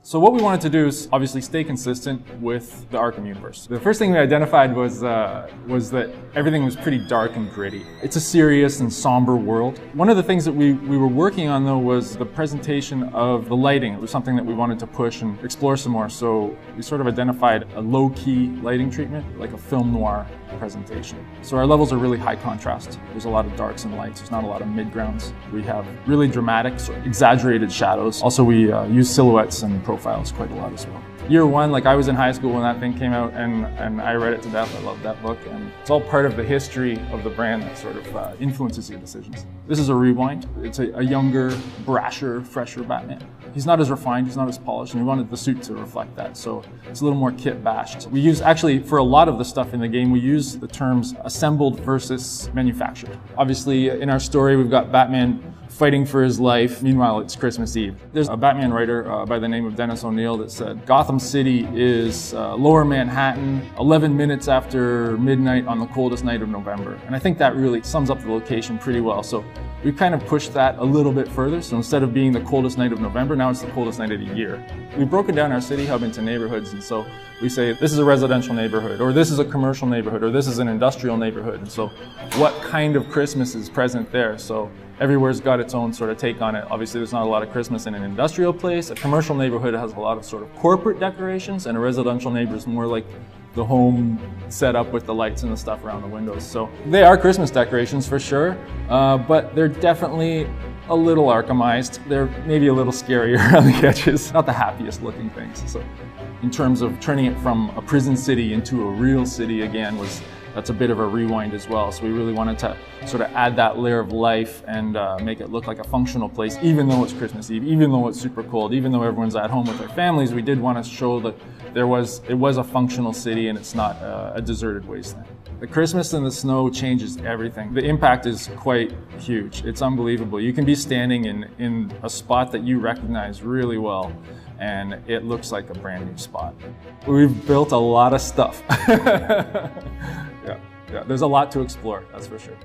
So what we wanted to do is obviously stay consistent with the Arkham universe. The first thing we identified was that everything was pretty dark and gritty. It's a serious and somber world. One of the things that we were working on though was the presentation of the lighting. It was something that we wanted to push and explore some more. So we sort of identified a low-key lighting treatment, like a film noir presentation. So our levels are really high contrast. There's a lot of darks and lights. There's not a lot of mid-grounds. We have really dramatic, sort of exaggerated shadows. Also, we use silhouettes and profiles quite a lot as well. Year one, like I was in high school when that thing came out, and I read it to death. I loved that book, and it's all part of the history of the brand that sort of influences your decisions. This is a rewind. It's a younger, brasher, fresher Batman. He's not as refined, he's not as polished, and we wanted the suit to reflect that, so it's a little more kit-bashed. We use, actually, for a lot of the stuff in the game, we use the terms assembled versus manufactured. Obviously, in our story, we've got Batman fighting for his life. Meanwhile, it's Christmas Eve. There's a Batman writer by the name of Dennis O'Neil that said, Gotham City is lower Manhattan, 11 minutes after midnight on the coldest night of November. And I think that really sums up the location pretty well. So we kind of pushed that a little bit further. So instead of being the coldest night of November, now it's the coldest night of the year. We've broken down our city hub into neighborhoods. And so we say, this is a residential neighborhood, or this is a commercial neighborhood, or this is an industrial neighborhood. And so what kind of Christmas is present there? So everywhere's got its own sort of take on it. Obviously, there's not a lot of Christmas in an industrial place. A commercial neighborhood has a lot of sort of corporate decorations, and a residential neighborhood is more like the home set up with the lights and the stuff around the windows. So they are Christmas decorations for sure, but they're definitely a little Arkhamized. They're maybe a little scarier on the edges. Not the happiest looking things. So in terms of turning it from a prison city into a real city again, that's a bit of a rewind as well. So we really wanted to sort of add that layer of life and make it look like a functional place, even though it's Christmas Eve, even though it's super cold, even though everyone's at home with their families. We did want to show that it was a functional city and it's not a deserted wasteland. The Christmas and the snow changes everything. The impact is quite huge. It's unbelievable. You can be standing in a spot that you recognize really well, and it looks like a brand new spot. We've built a lot of stuff. Yeah, there's a lot to explore, that's for sure.